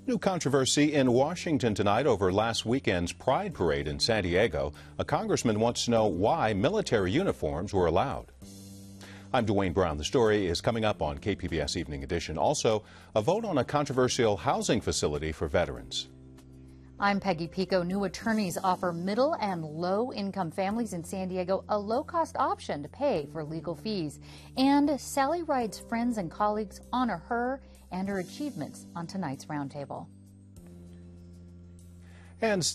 New controversy in Washington tonight over last weekend's Pride Parade in San Diego. A congressman wants to know why military uniforms were allowed. I'm Dwayne Brown. The story is coming up on KPBS Evening Edition. Also, a vote on a controversial housing facility for veterans. I'm Peggy Pico. New attorneys offer middle and low-income families in San Diego a low-cost option to pay for legal fees. And Sally Ride's friends and colleagues honor her and her achievements on tonight's roundtable. And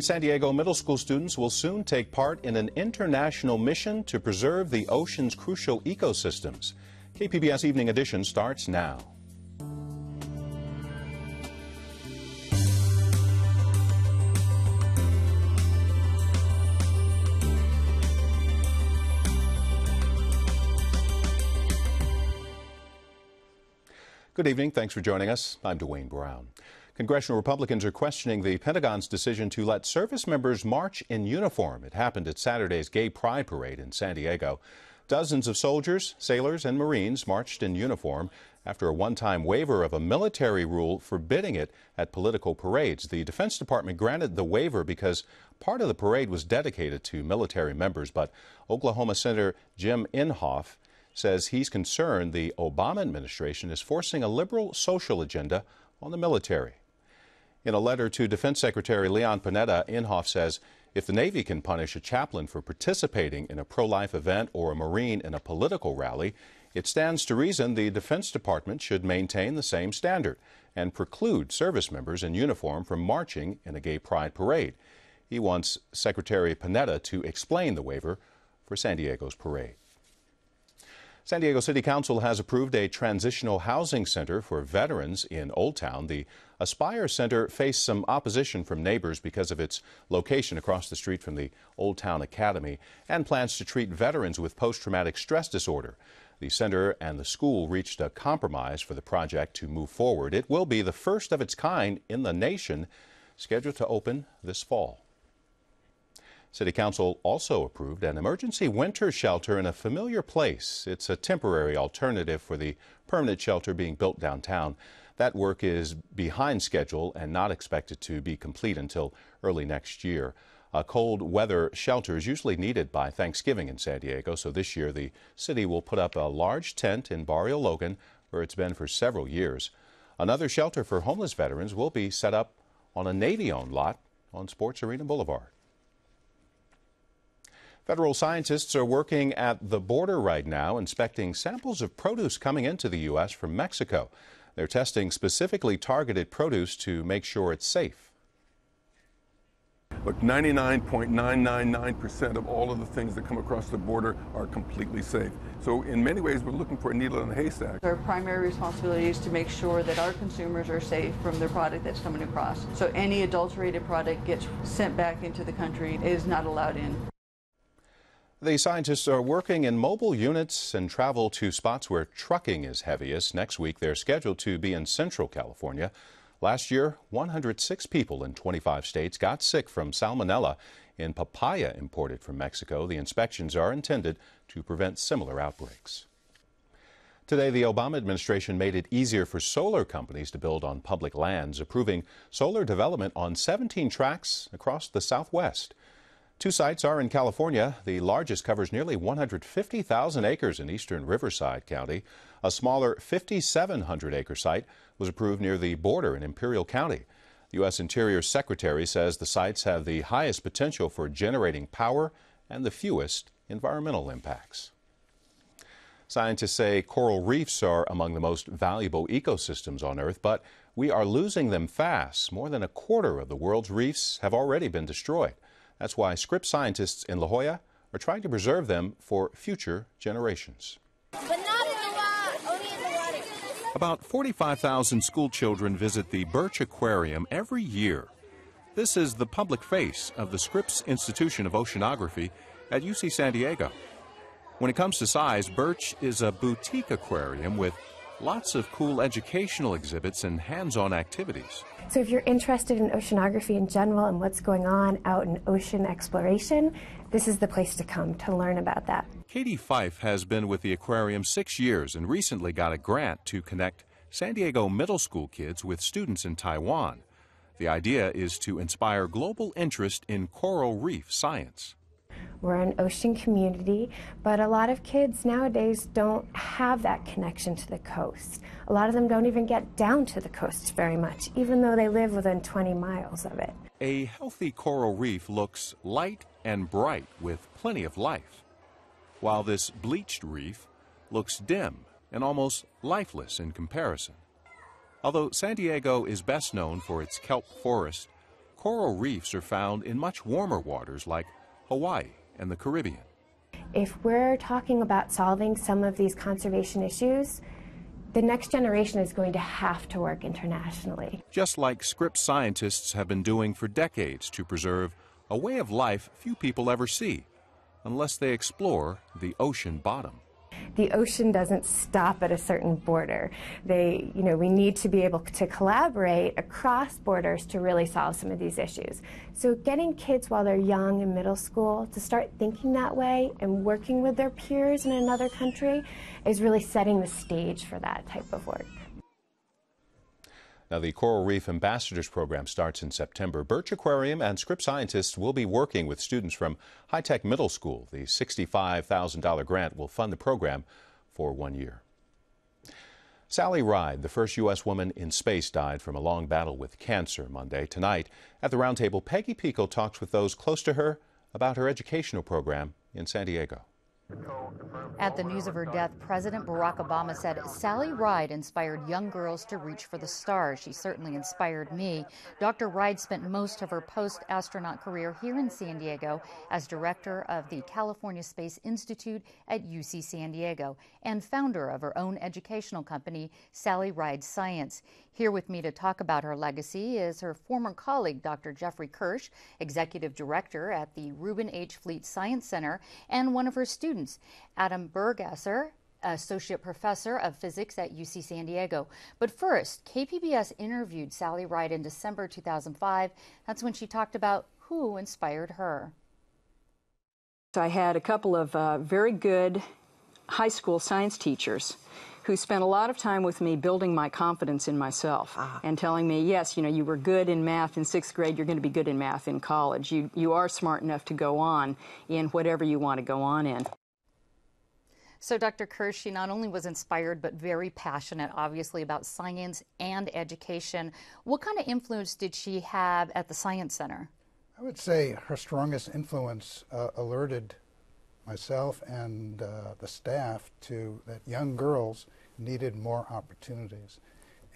San Diego middle school students will soon take part in an international mission to preserve the ocean's crucial ecosystems. KPBS Evening Edition starts now. Good evening. Thanks for joining us. I'm Dwayne Brown. Congressional Republicans are questioning the Pentagon's decision to let service members march in uniform. It happened at Saturday's Gay Pride Parade in San Diego. Dozens of soldiers, sailors, and Marines marched in uniform after a one-time waiver of a military rule forbidding it at political parades. The Defense Department granted the waiver because part of the parade was dedicated to military members, but Oklahoma Senator Jim Inhofe says he's concerned the Obama administration is forcing a liberal social agenda on the military. In a letter to Defense Secretary Leon Panetta, Inhofe says if the Navy can punish a chaplain for participating in a pro-life event or a Marine in a political rally, it stands to reason the Defense Department should maintain the same standard and preclude service members in uniform from marching in a gay pride parade. He wants Secretary Panetta to explain the waiver for San Diego's parade. San Diego City Council has approved a transitional housing center for veterans in Old Town. The Aspire Center faced some opposition from neighbors because of its location across the street from the Old Town Academy and plans to treat veterans with post-traumatic stress disorder. The center and the school reached a compromise for the project to move forward. It will be the first of its kind in the nation, scheduled to open this fall. City Council also approved an emergency winter shelter in a familiar place. It's a temporary alternative for the permanent shelter being built downtown. That work is behind schedule and not expected to be complete until early next year. A cold weather shelter is usually needed by Thanksgiving in San Diego, so this year the city will put up a large tent in Barrio Logan, where it's been for several years. Another shelter for homeless veterans will be set up on a Navy-owned lot on Sports Arena Boulevard. Federal scientists are working at the border right now, inspecting samples of produce coming into the U.S. from Mexico. They're testing specifically targeted produce to make sure it's safe. Look, 99.999% of all of the things that come across the border are completely safe. So in many ways, we're looking for a needle in a haystack. Our primary responsibility is to make sure that our consumers are safe from the product that's coming across. So any adulterated product gets sent back into the country, is not allowed in. The scientists are working in mobile units and travel to spots where trucking is heaviest. Next week, they're scheduled to be in Central California. Last year, 106 people in 25 states got sick from salmonella in papaya imported from Mexico. The inspections are intended to prevent similar outbreaks. Today, the Obama administration made it easier for solar companies to build on public lands, approving solar development on 17 tracts across the Southwest. 2 sites are in California. The largest covers nearly 150,000 acres in eastern Riverside County. A smaller 5,700-acre site was approved near the border in Imperial County. The U.S. Interior Secretary says the sites have the highest potential for generating power and the fewest environmental impacts. Scientists say coral reefs are among the most valuable ecosystems on Earth, but we are losing them fast. More than a quarter of the world's reefs have already been destroyed. That's why Scripps scientists in La Jolla are trying to preserve them for future generations. But not in the water, only in the water. About 45,000 school children visit the Birch Aquarium every year. This is the public face of the Scripps Institution of Oceanography at UC San Diego. When it comes to size, Birch is a boutique aquarium with lots of cool educational exhibits and hands-on activities. So if you're interested in oceanography in general and what's going on out in ocean exploration, this is the place to come to learn about that. Katie Fife has been with the aquarium 6 years and recently got a grant to connect San Diego middle school kids with students in Taiwan. The idea is to inspire global interest in coral reef science. We're an ocean community, but a lot of kids nowadays don't have that connection to the coast. A lot of them don't even get down to the coast very much, even though they live within 20 miles of it. A healthy coral reef looks light and bright with plenty of life, while this bleached reef looks dim and almost lifeless in comparison. Although San Diego is best known for its kelp forest, coral reefs are found in much warmer waters like Hawaii and the Caribbean. If we're talking about solving some of these conservation issues, the next generation is going to have to work internationally. Just like Scripps scientists have been doing for decades to preserve a way of life few people ever see, unless they explore the ocean bottom. The ocean doesn't stop at a certain border. We need to be able to collaborate across borders to really solve some of these issues. So getting kids while they're young in middle school to start thinking that way and working with their peers in another country is really setting the stage for that type of work. Now, the Coral Reef Ambassadors Program starts in September. Birch Aquarium and Scripps scientists will be working with students from High Tech Middle School. The $65,000 grant will fund the program for 1 year. Sally Ride, the first U.S. woman in space, died from a long battle with cancer Monday. Tonight, at the roundtable, Peggy Pico talks with those close to her about her educational program in San Diego. At the news of her death, President Barack Obama said, "Sally Ride inspired young girls to reach for the stars. She certainly inspired me." Dr. Ride spent most of her post-astronaut career here in San Diego as director of the California Space Institute at UC San Diego and founder of her own educational company, Sally Ride Science. Here with me to talk about her legacy is her former colleague, Dr. Jeffrey Kirsch, executive director at the Reuben H. Fleet Science Center, and one of her students, Adam Bergasser, associate professor of physics at UC San Diego. But first, KPBS interviewed Sally Ride in December 2005. That's when she talked about who inspired her. I had a couple of very good high school science teachers who spent a lot of time with me building my confidence in myself and telling me, yes, you were good in math in 6th grade, you're going to be good in math in college. You are smart enough to go on in whatever you want to go on in. So Dr. Kirsch, she not only was inspired, but very passionate, obviously, about science and education. What kind of influence did she have at the Science Center? I would say her strongest influence alerted myself and the staff to that young girls needed more opportunities.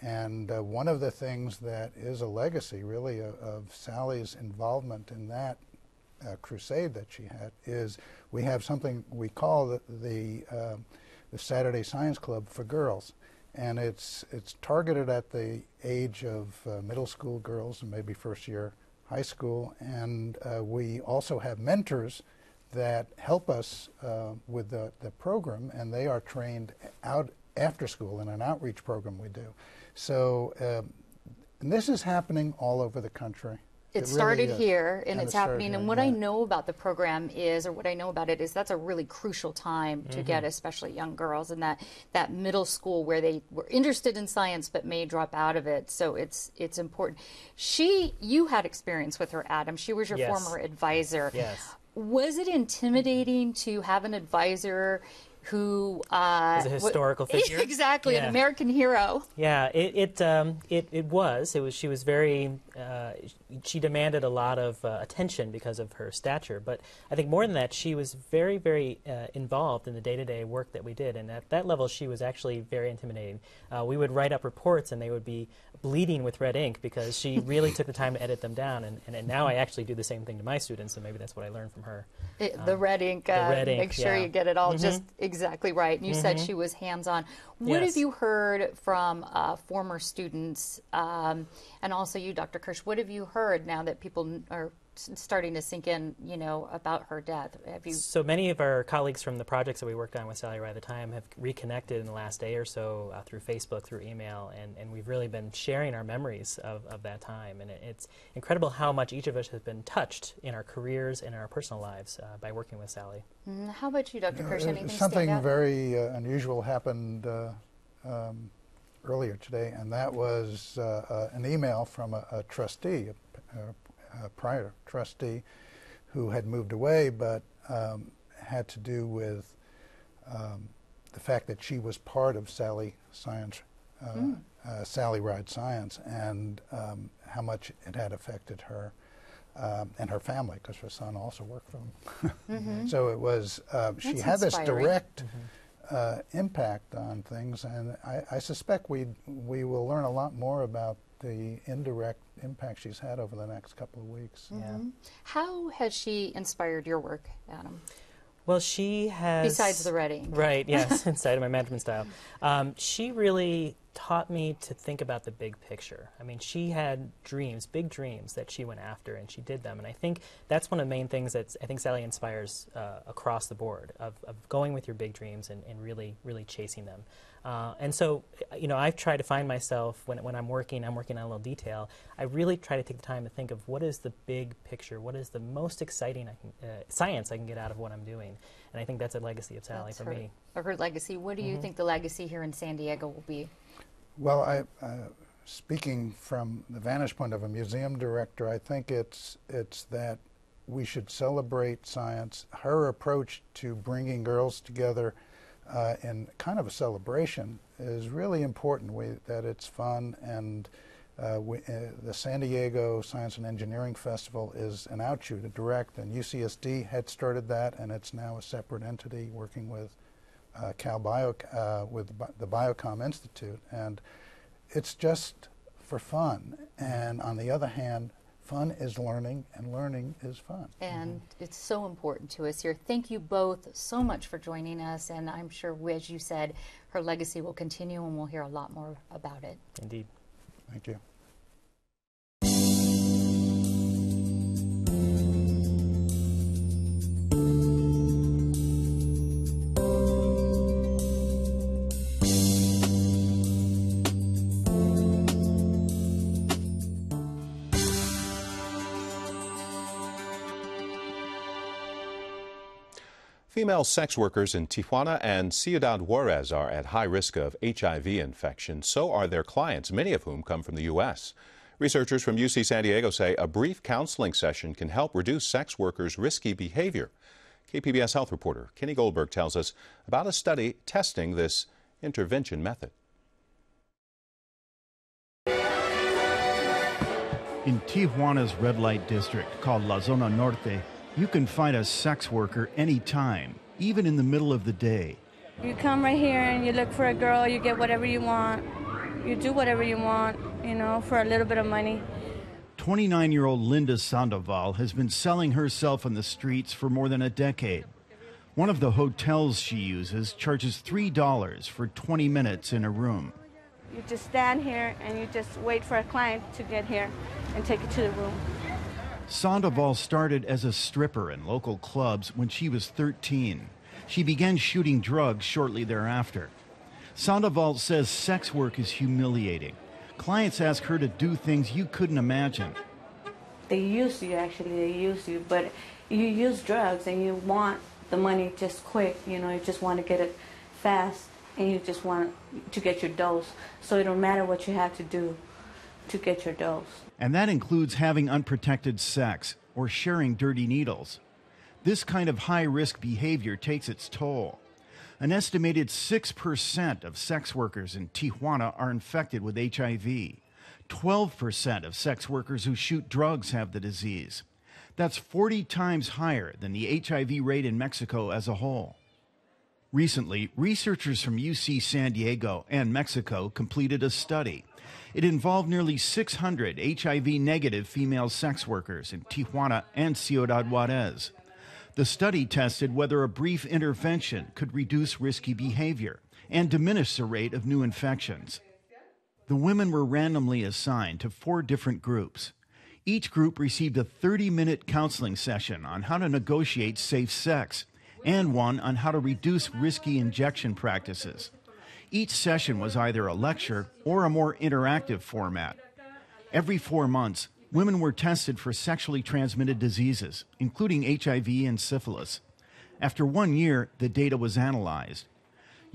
And one of the things that is a legacy, really, of Sally's involvement in that crusade that she had is we have something we call the Saturday Science Club for girls. And it's targeted at the age of middle school girls and maybe first year high school. And we also have mentors that help us with the program, and they are trained out after school in an outreach program we do. So and this is happening all over the country. It started here, and it's happening. And what I know about the program is, or what I know about it is, that's a really crucial time to get especially young girls in that middle school where they were interested in science but may drop out of it. So it's important. You had experience with her, Adam. She was your former advisor. Yes. Was it intimidating to have an advisor who is a historical figure? Exactly, an American hero. Yeah, it was. She was very. She demanded a lot of attention because of her stature. But I think more than that, she was very, very involved in the day-to-day work that we did. And at that level, she was actually very intimidating. We would write up reports, and they would be bleeding with red ink because she really took the time to edit them down. And now I actually do the same thing to my students, and maybe that's what I learned from her. The red ink. Make sure you get it all just exactly right. And you said she was hands-on. What have you heard from former students, and also you, Dr. Kirsch? What have you heard now that people are starting to sink in, about her death? So many of our colleagues from the projects that we worked on with Sally Ride at the time have reconnected in the last day or so through Facebook, through email, and we've really been sharing our memories of that time. And it's incredible how much each of us has been touched in our careers and in our personal lives by working with Sally. How about you, Dr. Kirsch? Anything something stand out? very unusual happened earlier today, and that was an email from a trustee, a prior trustee, who had moved away, but had to do with the fact that she was part of Sally Ride Science, and how much it had affected her and her family, because her son also worked for them. So it was, she had this direct impact on things, and I suspect we will learn a lot more about the indirect impact she's had over the next couple of weeks. How has she inspired your work, Adam? Well, she has... Besides the reading. Right, yes, inside of my management style. She really taught me to think about the big picture. I mean, she had dreams, big dreams, that she went after, and she did them. And I think that's one of the main things that I think Sally inspires across the board, of going with your big dreams and really, really chasing them. And so, you know, I've tried to find myself, when I'm working on a little detail, I really try to take the time to think of what is the big picture, what is the most exciting science I can get out of what I'm doing. And I think that's a legacy of Sally for me. Her legacy. What do you think the legacy here in San Diego will be? Well, speaking from the vantage point of a museum director, I think it's that we should celebrate science. Her approach to bringing girls together in kind of a celebration is really important, that it's fun, and the San Diego Science and Engineering Festival is an outshoot, a direct, and UCSD had started that, and it's now a separate entity working with with the Biocom Institute, and it's just for fun. And on the other hand, fun is learning, and learning is fun. And it's so important to us here. Thank you both so much for joining us, and I'm sure, as you said, her legacy will continue, and we'll hear a lot more about it. Indeed. Thank you. Female sex workers in Tijuana and Ciudad Juarez are at high risk of HIV infection. So are their clients, many of whom come from the U.S. Researchers from UC San Diego say a brief counseling session can help reduce sex workers' risky behavior. KPBS health reporter Kenny Goldberg tells us about a study testing this intervention method. In Tijuana's red light district called La Zona Norte, you can find a sex worker anytime, even in the middle of the day. You come right here and you look for a girl, you get whatever you want, you do whatever you want, you know, for a little bit of money. 29-year-old Linda Sandoval has been selling herself on the streets for more than a decade. One of the hotels she uses charges $3 for 20 minutes in a room. You just stand here and you just wait for a client to get here and take you to the room. Sandoval started as a stripper in local clubs when she was 13. She began shooting drugs shortly thereafter. Sandoval says sex work is humiliating. Clients ask her to do things you couldn't imagine. They use you, actually, they use you, but you use drugs and you want the money just quick, you know, you just want to get it fast and you just want to get your dose. So it don't matter what you have to do to get your dose. And that includes having unprotected sex or sharing dirty needles. This kind of high-risk behavior takes its toll. An estimated 6% of sex workers in Tijuana are infected with HIV. 12% of sex workers who shoot drugs have the disease. That's 40 times higher than the HIV rate in Mexico as a whole. Recently, researchers from UC San Diego and Mexico completed a study. It involved nearly 600 HIV-negative female sex workers in Tijuana and Ciudad Juarez. The study tested whether a brief intervention could reduce risky behavior and diminish the rate of new infections. The women were randomly assigned to 4 different groups. Each group received a 30-minute counseling session on how to negotiate safe sex and one on how to reduce risky injection practices. Each session was either a lecture or a more interactive format. Every 4 months, women were tested for sexually transmitted diseases, including HIV and syphilis. After 1 year, the data was analyzed.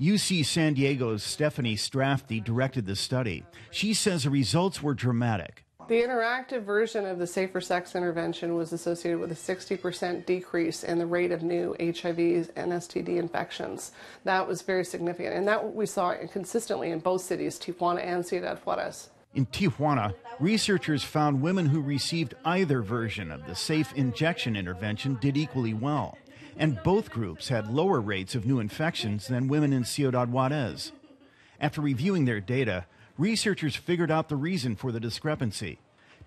UC San Diego's Stephanie Strafty directed the study. She says the results were dramatic. The interactive version of the Safer Sex intervention was associated with a 60% decrease in the rate of new HIV and STD infections. That was very significant, and that we saw consistently in both cities, Tijuana and Ciudad Juarez. In Tijuana, researchers found women who received either version of the safe injection intervention did equally well, and both groups had lower rates of new infections than women in Ciudad Juarez. After reviewing their data, researchers figured out the reason for the discrepancy.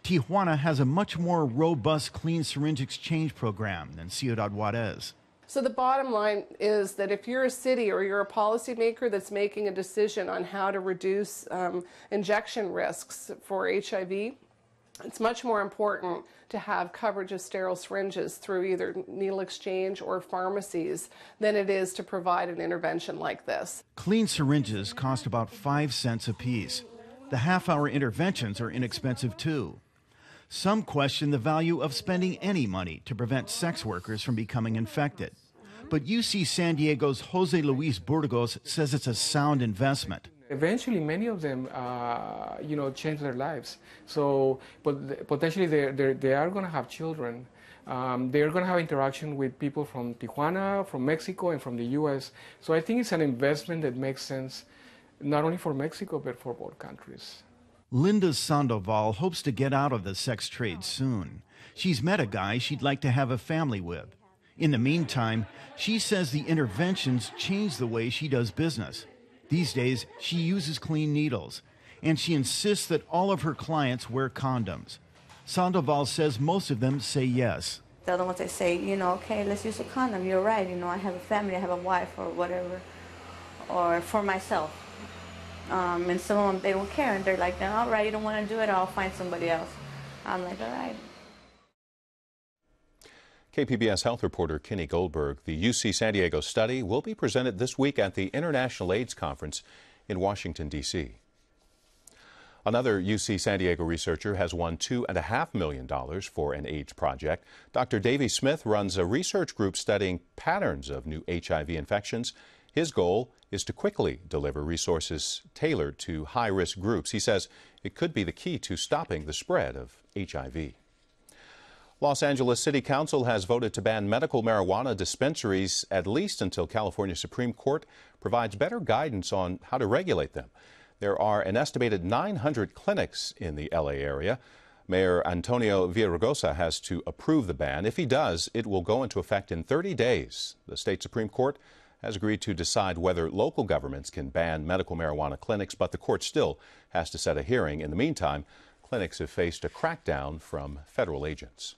Tijuana has a much more robust clean syringe exchange program than Ciudad Juarez. So the bottom line is that if you're a city or you're a policymaker that's making a decision on how to reduce injection risks for HIV, it's much more important to have coverage of sterile syringes through either needle exchange or pharmacies than it is to provide an intervention like this. Clean syringes cost about 5 cents apiece. The half-hour interventions are inexpensive too. Some question the value of spending any money to prevent sex workers from becoming infected. But UC San Diego's Jose Luis Burgos says it's a sound investment. Eventually, many of them, change their lives. So, but potentially, they are going to have children. They're going to have interaction with people from Tijuana, from Mexico, and from the U.S. So I think it's an investment that makes sense, not only for Mexico, but for both countries. Linda Sandoval hopes to get out of the sex trade soon. She's met a guy she'd like to have a family with. In the meantime, she says the interventions changed the way she does business. These days, she uses clean needles, and she insists that all of her clients wear condoms. Sandoval says most of them say yes. The other ones that say, okay, let's use a condom. You're right, I have a family, I have a wife or whatever, or for myself. And some of them, they don't care, and they're like, all right, you don't want to do it, I'll find somebody else. I'm like, all right. KPBS health reporter Kenny Goldberg. The UC San Diego study will be presented this week at the International AIDS Conference in Washington, D.C. Another UC San Diego researcher has won $2.5 million for an AIDS project. Dr. Davey Smith runs a research group studying patterns of new HIV infections. His goal is to quickly deliver resources tailored to high-risk groups. He says it could be the key to stopping the spread of HIV. Los Angeles City Council has voted to ban medical marijuana dispensaries at least until California Supreme Court provides better guidance on how to regulate them. There are an estimated 900 clinics in the LA area. Mayor Antonio Villaraigosa has to approve the ban. If he does, it will go into effect in 30 days. The state Supreme Court has agreed to decide whether local governments can ban medical marijuana clinics, but the court still has to set a hearing. In the meantime, clinics have faced a crackdown from federal agents.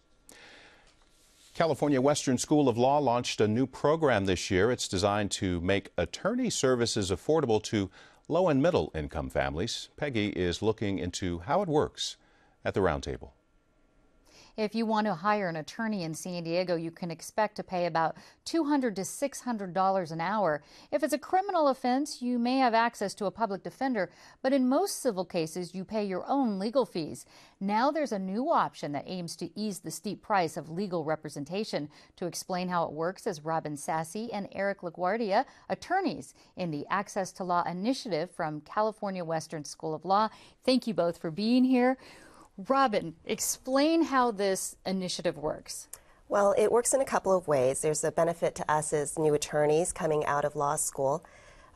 California Western School of Law launched a new program this year. It's designed to make attorney services affordable to low and middle income families. Peggy is looking into how it works at the roundtable. If you want to hire an attorney in San Diego, you can expect to pay about $200 to $600 an hour. If it's a criminal offense, you may have access to a public defender, but in most civil cases, you pay your own legal fees. Now there's a new option that aims to ease the steep price of legal representation. To explain how it works is Robin Sassy and Eric LaGuardia, attorneys in the Access to Law Initiative from California Western School of Law. Thank you both for being here. Robin, explain how this initiative works. Well, it works in a couple of ways. There's a benefit to us as new attorneys coming out of law school.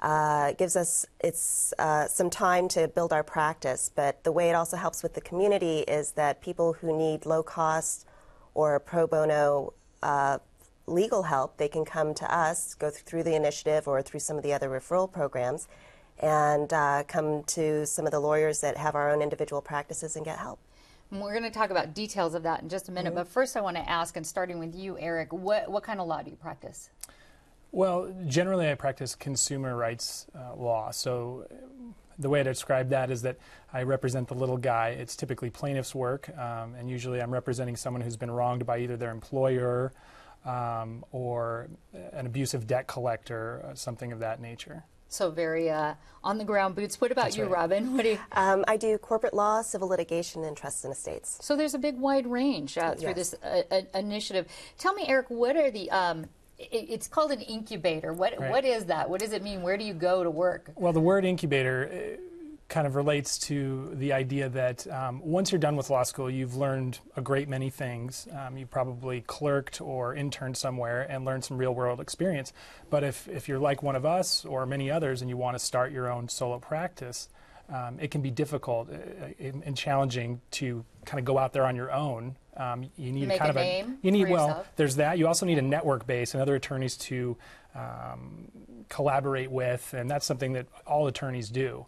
It gives us some time to build our practice, but the way it also helps with the community is that people who need low cost or pro bono legal help, they can come to us, go through the initiative or through some of the other referral programs, and come to some of the lawyers that have our own individual practices and get help. And we're going to talk about details of that in just a minute, but first I want to ask, and starting with you, Eric, what kind of law do you practice? Well, generally I practice consumer rights law. So the way I describe that is that I represent the little guy. It's typically plaintiff's work, and usually I'm representing someone who's been wronged by either their employer or an abusive debt collector, something of that nature. So very on-the-ground boots. What about you, Robin? What do you? I do corporate law, civil litigation, and trusts and estates. So there's a big wide range through this initiative. Tell me, Eric, what are the It's called an incubator. Right. What is that? What does it mean? Where do you go to work? Well, the word incubator kind of relates to the idea that once you're done with law school, you've learned a great many things. You probably clerked or interned somewhere and learned some real-world experience. But if you're like one of us or many others and you want to start your own solo practice, it can be difficult and challenging to kind of go out there on your own. You need Make kind of name you need for yourself. There's that. You also need a network base and other attorneys to collaborate with, and that's something that all attorneys do.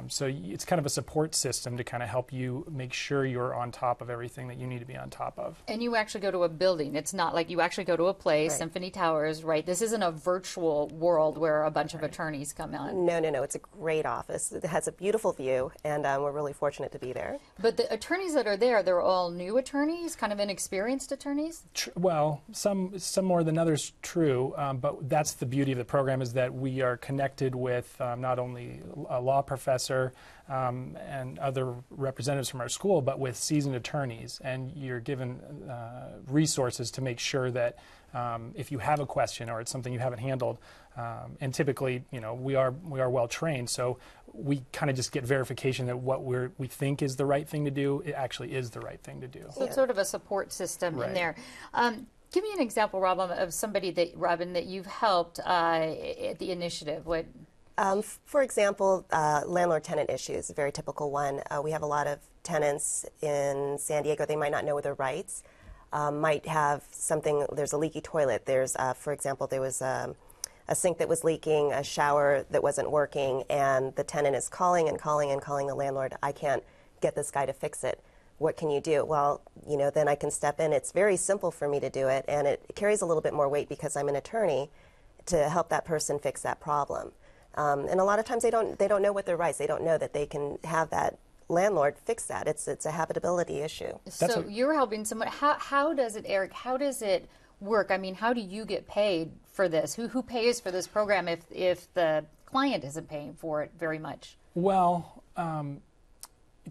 So it's kind of a support system to kind of help you make sure you're on top of everything that you need to be on top of. And you actually go to a building. It's not like you actually go to a place, Right. Symphony Towers, right? This isn't a virtual world where a bunch of attorneys come on. No. It's a great office. It has a beautiful view, and we're really fortunate to be there. But the attorneys that are there, they're all new attorneys, kind of inexperienced attorneys? Well, some more than others, true, but that's the beauty of the program, is that we are connected with not only a law professor and other representatives from our school, but with seasoned attorneys, and you're given resources to make sure that if you have a question or it's something you haven't handled, and typically, we are well trained, so we kind of just get verification that what we think is the right thing to do, it actually is the right thing to do. So it's sort of a support system in there. Give me an example, Robin, of somebody that you've helped at the initiative. What? For example, landlord-tenant issues, a very typical one. We have a lot of tenants in San Diego. They might not know their rights, might have something, there's a leaky toilet. There's, for example, there was a sink that was leaking, a shower that wasn't working, and the tenant is calling and calling and calling the landlord. I can't get this guy to fix it. What can you do? Well, then I can step in. It's very simple for me to do it, and it carries a little bit more weight because I'm an attorney to help that person fix that problem. And a lot of times they don't know what their rights. They don't know that they can have that landlord fix that. It's a habitability issue. So you're helping someone. How does it, Eric? How does it work? I mean, how do you get paid for this? Who pays for this program if the client isn't paying for it very much? Well,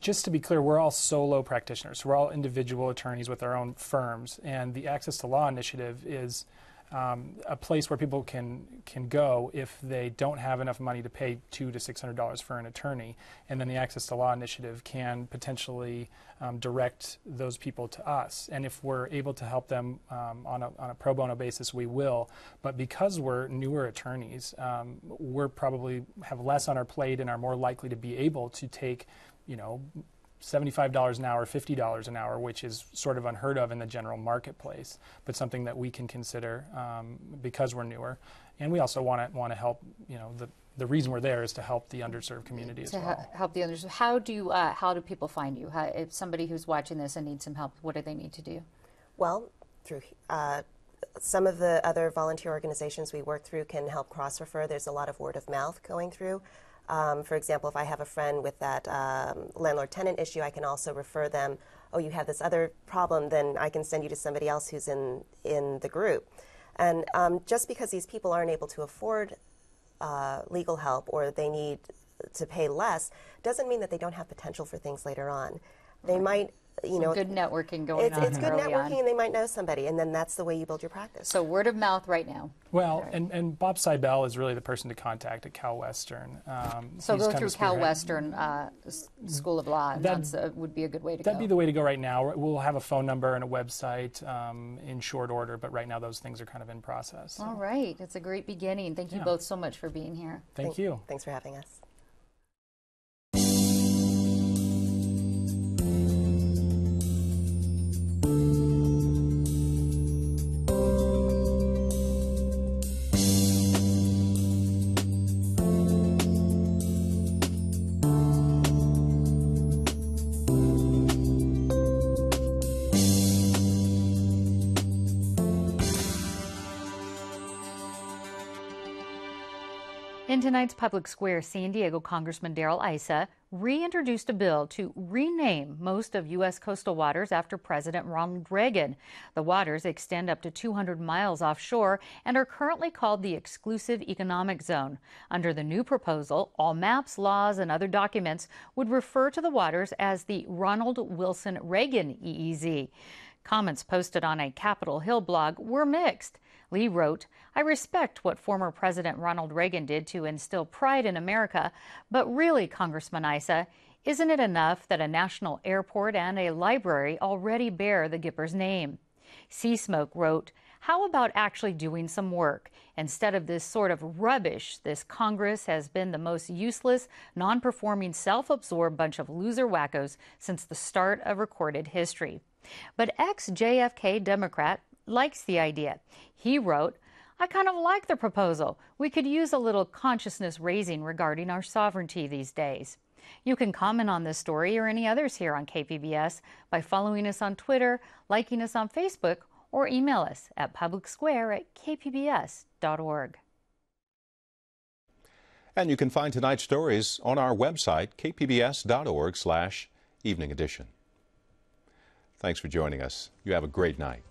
just to be clear, we're all solo practitioners. We're all individual attorneys with our own firms, and the Access to Law Initiative is a place where people can go if they don't have enough money to pay $200 to $600 for an attorney, and then the Access to Law Initiative can potentially direct those people to us. And if we're able to help them on a pro bono basis, we will. But because we're newer attorneys, we're probably have less on our plate and are more likely to be able to take, $75 an hour, $50 an hour, which is sort of unheard of in the general marketplace, but something that we can consider because we're newer. And we also want to help, the reason we're there is to help the underserved community as well. Help the underserved. How do people find you? If somebody who's watching this and needs some help, what do they need to do? Well, through some of the other volunteer organizations we work through can help cross-refer. There's a lot of word of mouth going through. For example, if I have a friend with that landlord-tenant issue, I can also refer them, oh, you have this other problem, then I can send you to somebody else who's in the group. And just because these people aren't able to afford legal help or they need to pay less doesn't mean that they don't have potential for things later on. They might, good networking going on. It's good networking, and they might know somebody, and then that's the way you build your practice. So word of mouth right now. Well, and Bob Seibel is really the person to contact at Cal Western. So go through Cal Western School of Law, and that would be a good way to go. That'd be the way to go right now. We'll have a phone number and a website in short order, but right now those things are kind of in process. So. All right. It's a great beginning. Thank you both so much for being here. Thank you. Thanks for having us. In tonight's Public Square, San Diego Congressman Darrell Issa reintroduced a bill to rename most of U.S. coastal waters after President Ronald Reagan. The waters extend up to 200 miles offshore and are currently called the Exclusive Economic Zone. Under the new proposal, all maps, laws, and other documents would refer to the waters as the Ronald Wilson Reagan EEZ. Comments posted on a Capitol Hill blog were mixed. Lee wrote, "I respect what former President Ronald Reagan did to instill pride in America, but really, Congressman Issa, isn't it enough that a national airport and a library already bear the Gipper's name?" Seasmoke wrote, "How about actually doing some work? Instead of this sort of rubbish, this Congress has been the most useless, non-performing, self-absorbed bunch of loser wackos since the start of recorded history." But ex-JFK Democrat likes the idea. He wrote, "I kind of like the proposal. We could use a little consciousness raising regarding our sovereignty these days." You can comment on this story or any others here on KPBS by following us on Twitter, liking us on Facebook, or email us at publicsquare@kpbs.org. And you can find tonight's stories on our website, kpbs.org/evening edition. Thanks for joining us. You have a great night.